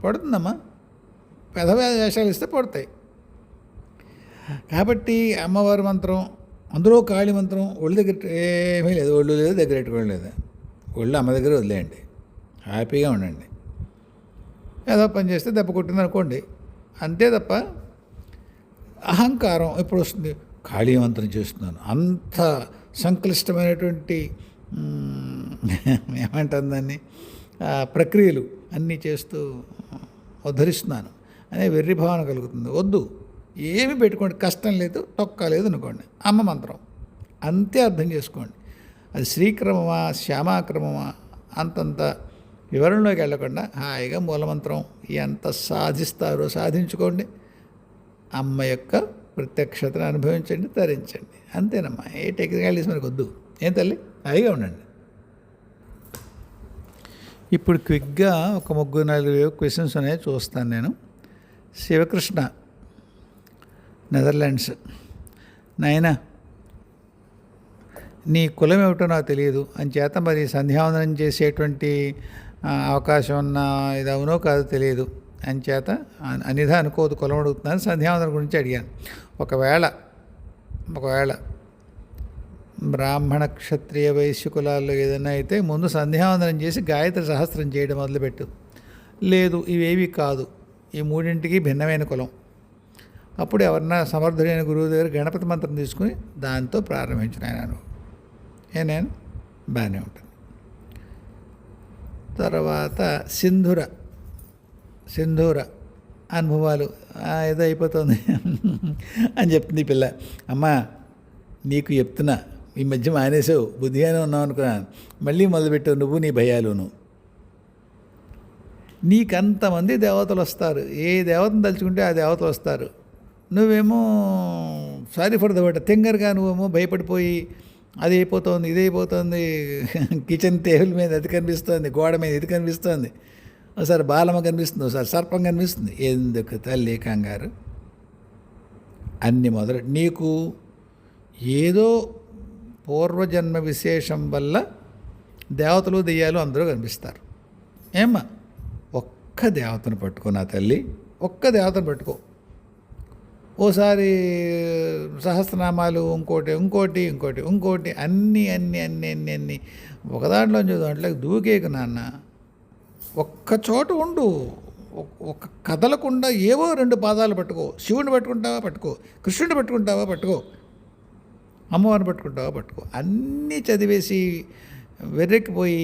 పడుతుందమ్మా. వేషాలు ఇస్తే పడతాయి. కాబట్టి అమ్మవారి మంత్రం, అందులో కాళీ మంత్రం ఒళ్ళు దగ్గర ఏమీ లేదు, ఒళ్ళు లేదు, దగ్గర పెట్టుకోవడం లేదు. ఒళ్ళు అమ్మ దగ్గర వదిలేయండి, హ్యాపీగా ఉండండి. ఏదో పని చేస్తే దెబ్బ కొట్టింది అనుకోండి, అంతే తప్ప అహంకారం ఎప్పుడు వస్తుంది. కాళీ మంత్రం చేస్తున్నాను, అంత సంక్లిష్టమైనటువంటి ఏమంటారు దాన్ని, ప్రక్రియలు అన్నీ చేస్తూ ఉద్ధరిస్తున్నాను అనే వెర్రి భావన కలుగుతుంది. వద్దు, ఏమి పెట్టుకోండి, కష్టం లేదు, తొక్క లేదు అనుకోండి. అమ్మ మంత్రం అంతే అర్థం చేసుకోండి. అది శ్రీక్రమమా శ్యామాక్రమమా అంతంత వివరణలోకి వెళ్ళకుండా హాయిగా మూలమంత్రం ఎంత సాధిస్తారో సాధించుకోండి. అమ్మ యొక్క ప్రత్యక్షతను అనుభవించండి, తరించండి. అంతేనమ్మా, ఏ టెక్నికాలిటీస్ మనకు వద్దు. ఏం తల్లి, హాయిగా ఉండండి. ఇప్పుడు క్విక్గా ఒక 3-4 క్వశ్చన్స్ ఉన్నాయి, చూస్తాను నేను. శివకృష్ణ, నెదర్లాండ్స్. నాయనా, నీ కులం ఏమిటో నాకు తెలియదు, అంచేత మరి సంధ్యావందనం చేసేటువంటి అవకాశం ఉన్న ఇది అవునో కాదో తెలియదు, అంచేత అనిదా అనుకోదు, కులం అడుగుతున్నాను, సంధ్యావందనం గురించి అడిగాను. ఒకవేళ బ్రాహ్మణ క్షత్రియ వైశ్య కులాల్లో ఏదైనా అయితే ముందు సంధ్యావందనం చేసి గాయత్రి సహస్రం చేయడం మొదలుపెట్టు. లేదు ఇవేవి కాదు, ఈ మూడింటికి భిన్నమైన కులం, అప్పుడు ఎవరన్నా సమర్థుడైన గురువు దగ్గర గణపతి మంత్రం తీసుకుని దాంతో ప్రారంభించిన ఆయన నేను బాగానే ఉంటుంది. తర్వాత సింధూర అనుభవాలు ఏదో అయిపోతుంది అని చెప్తుంది ఈ పిల్ల. అమ్మా నీకు చెప్తున్నా, ఈ మధ్య మానేసావు, బుద్ధిగానే ఉన్నావు అనుకున్నాను, మళ్ళీ మొదలుపెట్టావు నువ్వు నీ భయాలును. నీకంతమంది దేవతలు వస్తారు, ఏ దేవతను తలుచుకుంటే ఆ దేవతలు వస్తారు. నువ్వేమో సారీ ఫర్ ద వర్డ్ తింగర్గా నువ్వేమో భయపడిపోయి అది అయిపోతుంది, ఇది అయిపోతుంది, కిచెన్ టేబుల్ మీద అది కనిపిస్తుంది, గోడ మీద ఇది కనిపిస్తుంది, ఒకసారి బాలమ్మ కనిపిస్తుంది, ఒకసారి సర్పం కనిపిస్తుంది. ఎందుకు తల్లి కంగారు? అన్ని మొదలు నీకు ఏదో పూర్వజన్మ విశేషం వల్ల దేవతలు దెయ్యాలు అందరూ కనిపిస్తారు. ఏమ్మా, ఒక్క దేవతను పట్టుకో నా తల్లి, ఒక్క దేవతను పట్టుకో. ఓసారి సహస్రనామాలు, ఇంకోటి అన్నీ ఒక దాంట్లో దాంట్లోకి దూకేకు నాన్న. ఒక్క చోట ఉండు, ఒక కదలకుండా ఏవో 2 పాదాలు పట్టుకో. శివుని పట్టుకుంటావా పట్టుకో, కృష్ణుని పట్టుకుంటావా పట్టుకో, అమ్మవారిని పట్టుకుంటావా పట్టుకో. అన్నీ చదివేసి వెర్రెక్కిపోయి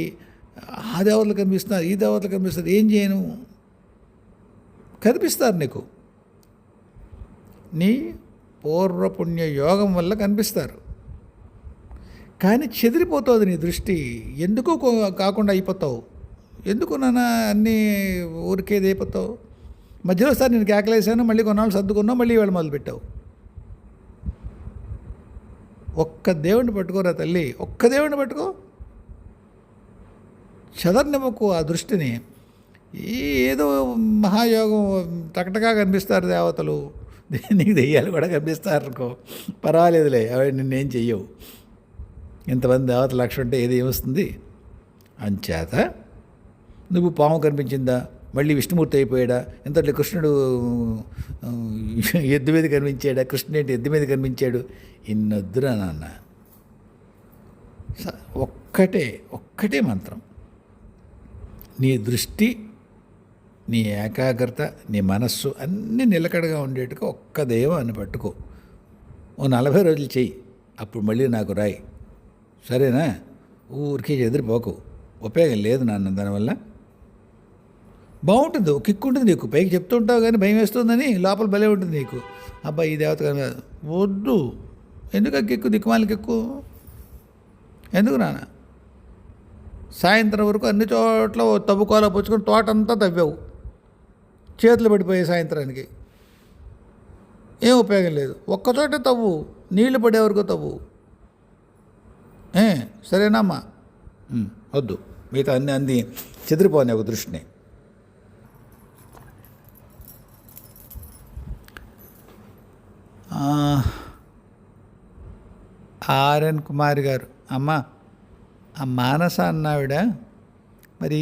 ఆ దేవతలు కనిపిస్తున్నారు, ఈ దేవతలు కనిపిస్తారు, ఏం చేయను? కనిపిస్తారు నీకు, నీ పూర్వపుణ్య యోగం వల్ల కనిపిస్తారు. కానీ చెదిరిపోతుంది నీ దృష్టి, ఎందుకు కాకుండా అయిపోతావు. ఎందుకు నాన్న అన్నీ ఊరికేది అయిపోతావు? మధ్యలో సార్ నేను కేకలేసాను, మళ్ళీ కొన్నాళ్ళు సర్దుకున్నావు, మళ్ళీ ఇవాళ మొదలుపెట్టావు. ఒక్క దేవుడిని పట్టుకోరా తల్లి, ఒక్క దేవుడిని పట్టుకో. చదరనివ్వకు ఆ దృష్టిని. ఏదో మహాయోగం టకటగా కనిపిస్తారు దేవతలు, నీకు దెయ్యాలు కూడా కనిపిస్తారు అనుకో, పర్వాలేదులే, అవి నిన్నేం చెయ్యవు. ఇంతమంది దేవతల లక్ష్యం అంటే ఏది ఏమొస్తుంది? అంచేత నువ్వు పాము కనిపించిందా, మళ్ళీ విష్ణుమూర్తి అయిపోయాడా, ఇంతట్లో కృష్ణుడు ఎద్దు మీద కనిపించాడా, కృష్ణుడు ఏంటి ఎద్దు మీద కనిపించాడు, ఇన్నొద్దురా నాన్న. ఒక్కటే మంత్రం. నీ దృష్టి, నీ ఏకాగ్రత, నీ మనస్సు అన్నీ నిలకడగా ఉండేట్టుగా ఒక్క దైవాన్ని పట్టుకో. ఓ 40 రోజులు చెయ్యి, అప్పుడు మళ్ళీ నాకు రాయి, సరేనా? ఊరికే ఎదిరిపోకు, ఉపయోగం లేదు నాన్న. దానివల్ల బాగుంటుంది, ఒక కిక్కు ఉంటుంది నీకు. పైకి చెప్తుంటావు కానీ భయం వేస్తుందని, లోపల భలే ఉంటుంది నీకు. అబ్బా ఈ దేవత కానీ వద్దు. ఎందుకు ఆ కిక్కు, దిక్కుమాలి కిక్కు ఎందుకు నాన్న? సాయంత్రం వరకు అన్ని చోట్ల తవ్వుకోవాలో పుచ్చుకొని తోటంతా తవ్వావు, చేతులు పడిపోయాయి. సాయంత్రానికి ఏం ఉపయోగం లేదు. ఒక్కచోటే తవ్వు, నీళ్లు పడే వరకు తవ్వు. సరేనామ్మా? వద్దు, మిగతా అన్నీ చెదిరిపోని ఒక దృష్టిని. ఆర్ఎన్ కుమారి గారు, అమ్మ ఆ మానస అన్నావిడ మరి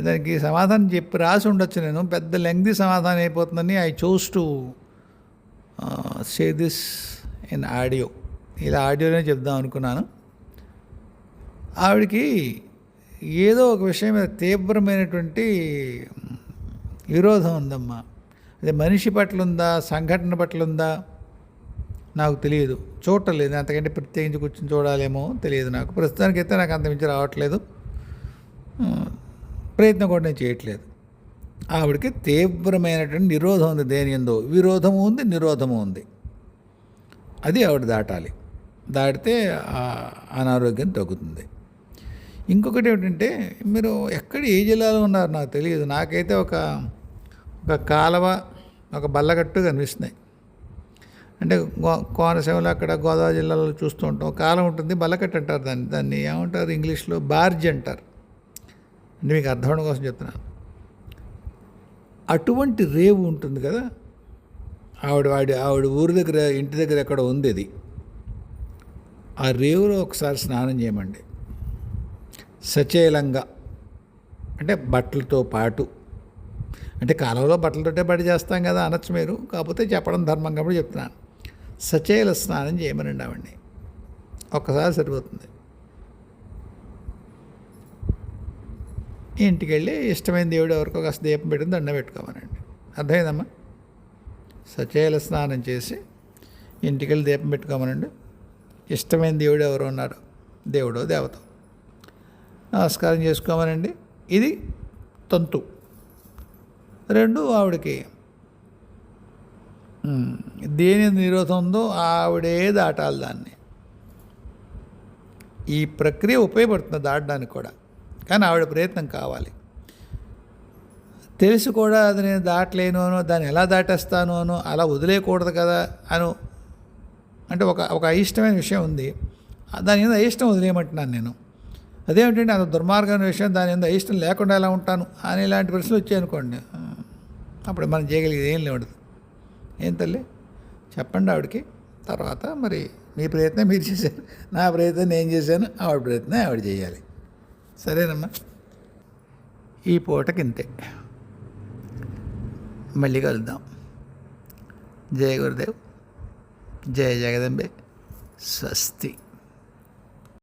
దానికి సమాధానం చెప్పి రాసి ఉండొచ్చు. నేను పెద్ద లెంగ్తీ సమాధానం అయిపోతుందని I choose to say this in audio. ఇలా ఆడియోనే చెప్దాం అనుకున్నాను. ఆవిడకి ఏదో ఒక విషయం మీద తీవ్రమైనటువంటి విరోధం ఉందమ్మా. అదే మనిషి పట్ల ఉందా, సంఘటన పట్ల ఉందా నాకు తెలియదు, చూడటం లేదు. అంతకంటే ప్రత్యేకించి కూర్చొని చూడాలేమో తెలియదు నాకు. ప్రస్తుతానికైతే నాకు అంత మించి రావట్లేదు, ప్రయత్నం కూడా నేను చేయట్లేదు. ఆవిడకి తీవ్రమైనటువంటి నిరోధం ఉంది, దేని ఎందో విరోధము ఉంది, నిరోధము ఉంది. అది ఆవిడ దాటాలి. దాటితే అనారోగ్యం తగ్గుతుంది. ఇంకొకటి ఏమిటంటే, మీరు ఎక్కడ ఏ జిల్లాలో ఉన్నారు నాకు తెలియదు. నాకైతే ఒక కాలువ, ఒక బల్లగట్టు కనిపిస్తున్నాయి. అంటే కోనసీమలో అక్కడ గోదావరి జిల్లాలో చూస్తూ ఉంటాం. కాలం ఉంటుంది, బల్లకట్టు అంటారు దాన్ని ఏమంటారు ఇంగ్లీష్లో? బార్జ్ అంటారు. అంటే మీకు అర్థం అవడం కోసం చెప్తున్నాను. అటువంటి రేవు ఉంటుంది కదా, ఆవిడ ఊరి దగ్గర, ఇంటి దగ్గర ఎక్కడ ఉంది అది. ఆ రేవులో ఒకసారి స్నానం చేయమండి, సచేలంగా. అంటే బట్టలతో పాటు, అంటే కాలంలో బట్టలతోటే పడి చేస్తాం కదా అనొచ్చు మీరు, కాకపోతే చెప్పడం ధర్మం కాబట్టి చెప్తున్నాను. సచేల స్నానం చేయమనండి ఆవిడ్ని, ఒక్కసారి సరిపోతుంది. ఇంటికి వెళ్ళి ఇష్టమైన దేవుడు ఎవరికో కాస్త దీపం పెట్టుకుని దండం పెట్టుకోమనండి. అర్థమైందమ్మా? సచేల స్నానం చేసి ఇంటికి వెళ్ళి దీపం పెట్టుకోమనండి. ఇష్టమైన దేవుడు ఎవరు ఉన్నారు, దేవుడో దేవత, నమస్కారం చేసుకోమనండి. ఇది తంతు. 2, ఆవిడకి దేని నిరోధం ఉందో ఆవిడే దాటాలి దాన్ని. ఈ ప్రక్రియ ఉపయోగపడుతుంది దాటడానికి కూడా, కానీ ఆవిడ ప్రయత్నం కావాలి. తెలిసి కూడా అది నేను దాటలేను అనో, దాన్ని ఎలా దాటేస్తాను అనో, అలా వదిలేయకూడదు కదా అను. అంటే ఒక అయిష్టమైన విషయం ఉంది, దాని మీద అయిష్టం వదిలేయమంటున్నాను నేను. అదేమిటంటే అంత దుర్మార్గమైన విషయం, దాని మీద అయిష్టం లేకుండా ఎలా ఉంటాను అని ఇలాంటి ప్రశ్నలు వచ్చాయనుకోండి, అప్పుడు మనం చేయగలిగేది ఏం లేదు. ఏం తల్లి చెప్పండి ఆవిడకి. తర్వాత మరి మీ ప్రయత్నం మీరు చేశారు, నా ప్రయత్నం నేను చేశాను, ఆవిడ ప్రయత్నం ఆవిడ చేయాలి. సరేనమ్మా, ఈ పూటకి ఇంతే. మళ్ళీ కలుద్దాం. జయ గురుదేవ్, జయ జగదంబే, స్వస్తి.